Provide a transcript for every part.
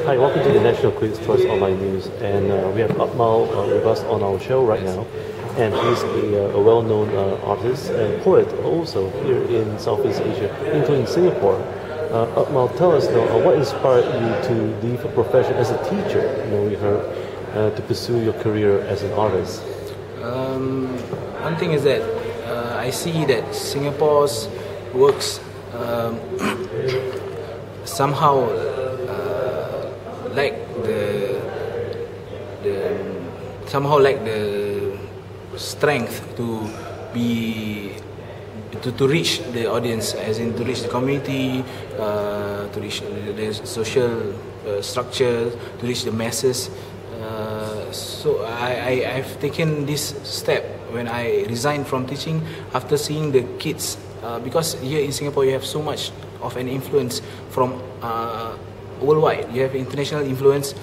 Hi, welcome to the National Quiz Choice Online News, and we have AQMAL with us on our show right now, and he's a well-known artist and poet also here in Southeast Asia, including Singapore. AQMAL, tell us now, what inspired you to leave a profession as a teacher, we heard, to pursue your career as an artist? One thing is that I see that Singapore's works somehow lack the strength to reach the audience, as in to reach the community, to reach the social structure, to reach the masses. So I've taken this step when I resigned from teaching after seeing the kids, because here in Singapore you have so much of an influence from worldwide. You have international influence,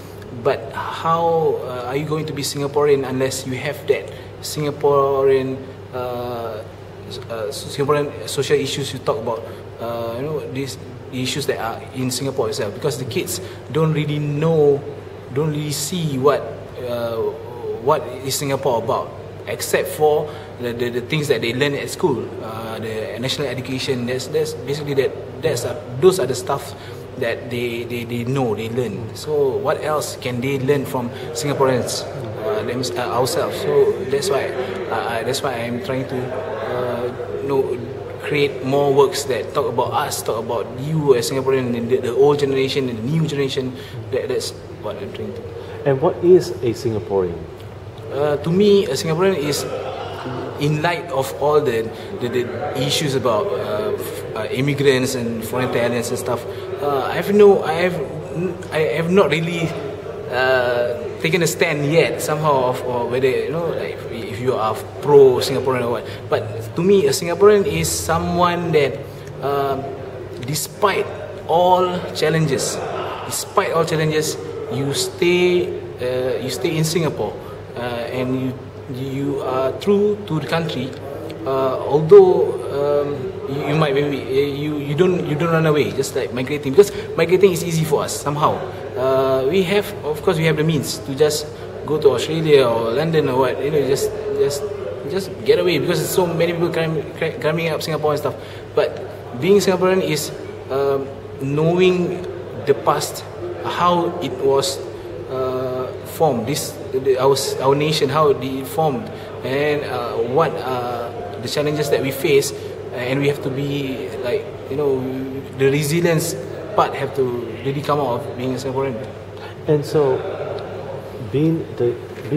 but how are you going to be Singaporean unless you have that Singaporean social issues you talk about? These issues that are in Singapore itself, because the kids don't really see what is Singapore about, except for the things that they learn at school, the national education. That's basically those are the stuff that they know, they learn. So what else can they learn from Singaporeans ourselves? So that's why I'm trying to create more works that talk about us, talk about you as Singaporean, the old generation and the new generation. That's what I'm trying to. And what is a Singaporean? To me, a Singaporean is, in light of all the issues about immigrants and foreign talents and stuff, I have not really taken a stand yet somehow of whether like if you are pro Singaporean or what. But to me, a Singaporean is someone that, despite all challenges, you stay in Singapore, and you are true to the country, although you might you don't run away, just like migrating, because migrating is easy for us somehow. We have the means to just go to Australia or London or what, just get away, because there's so many people coming up Singapore and stuff. But being Singaporean is knowing the past, how it was formed, our nation, how it formed, and what are the challenges that we face, and we have to be like, the resilience part have to really come out of being a Singaporean. And so, being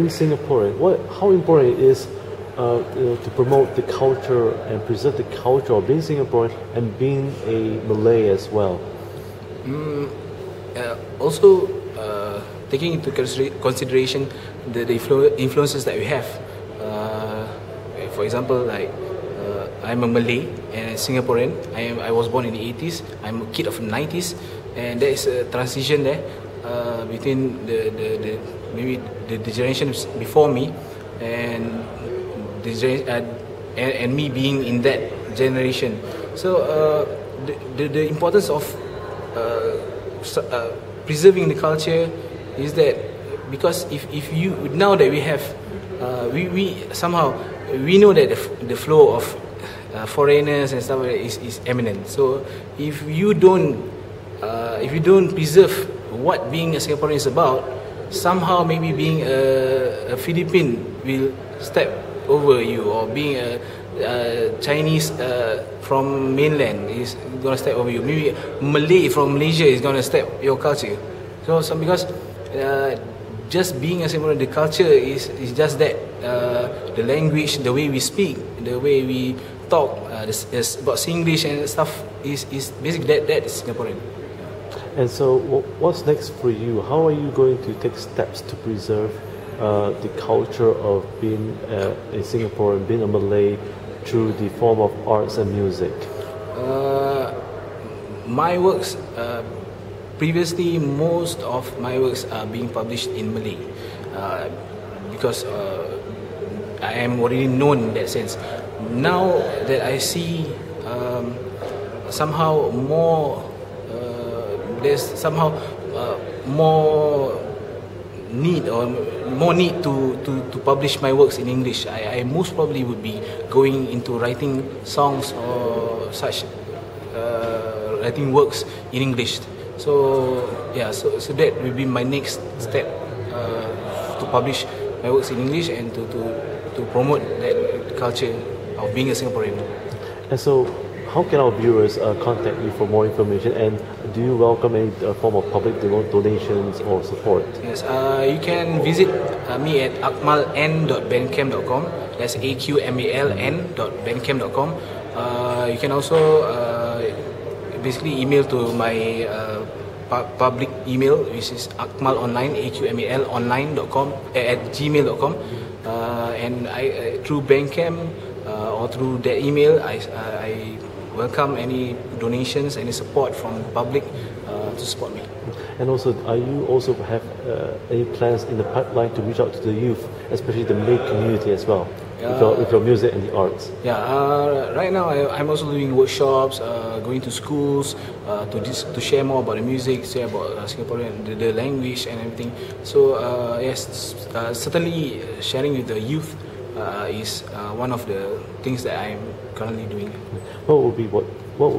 Singaporean, how important it is to promote the culture and preserve the culture of being Singaporean and being a Malay as well? Also, taking into consideration the influences that we have. For example, like I'm a Malay and a Singaporean. I was born in the 80s. I'm a kid of the 90s, and there is a transition there between maybe the generations before me and and me being in that generation. So the importance of preserving the culture is that, because if you, now that we have we somehow we know that the flow of foreigners and stuff like that is eminent. So if you don't preserve what being a Singaporean is about, somehow maybe being a Philippine will step over you, or being a Chinese from mainland is gonna step over you. Maybe Malay from Malaysia is gonna step your culture. So because just being a Singaporean, the culture is just that. The language, the way we speak, the way we talk, about Singlish and stuff is basically that is Singaporean. And so, what's next for you? How are you going to take steps to preserve the culture of being a Singaporean, being a Malay, through the form of arts and music? My works, previously, most of my works are being published in Malay, because I am already known in that sense. Now that I see somehow more, there's somehow more need to publish my works in English, I most probably would be going into writing songs or such, writing works in English. So yeah, so that will be my next step, to publish my works in English and to promote that culture of being a Singaporean. And so, how can our viewers contact you for more information? And do you welcome any form of public donations or support? Yes, you can visit me at aqmaln.bandcamp.com. That's AQMALN.bandcamp.com. You can also basically email to my public email, which is aqmalonline, aqmalonline.com at gmail.com. And through Bandcamp or through that email, I welcome any donations, any support from the public to support me. And also, are you also have any plans in the pipeline to reach out to the youth, especially the Malay community as well, with your music and the arts? Yeah, right now I'm also doing workshops, going to schools to share more about the music, share about Singaporean, the language and everything. So yes, certainly sharing with the youth is one of the things that I'm currently doing. What would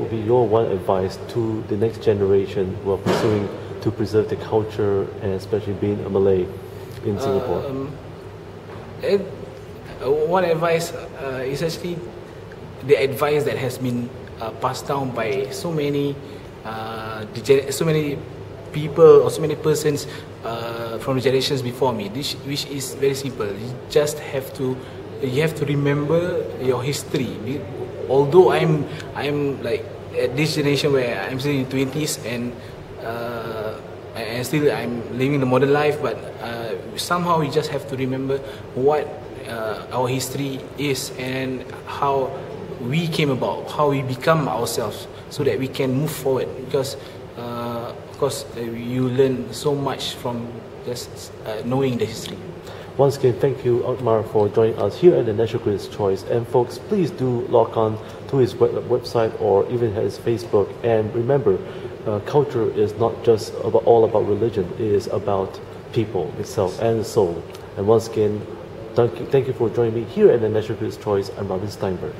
be your one advice to the next generation who are pursuing to preserve the culture and especially being a Malay in Singapore? One advice is actually the advice that has been passed down by so many people or so many persons from the generations before me, which is very simple. You have to remember your history. Although I'm like at this generation where I'm still in 20s and still I'm living the modern life, but somehow we just have to remember what our history is and how we came about, how we become ourselves, so that we can move forward. Because of course you learn so much from just knowing the history. Once again, thank you, AQMAL, for joining us here at the National Critics' Choice. And folks, please do log on to his website or even his Facebook. And remember, culture is not just all about religion. It is about people itself and the soul. And once again, thank you for joining me here at the National Critics' Choice. I'm Robin Stienberg.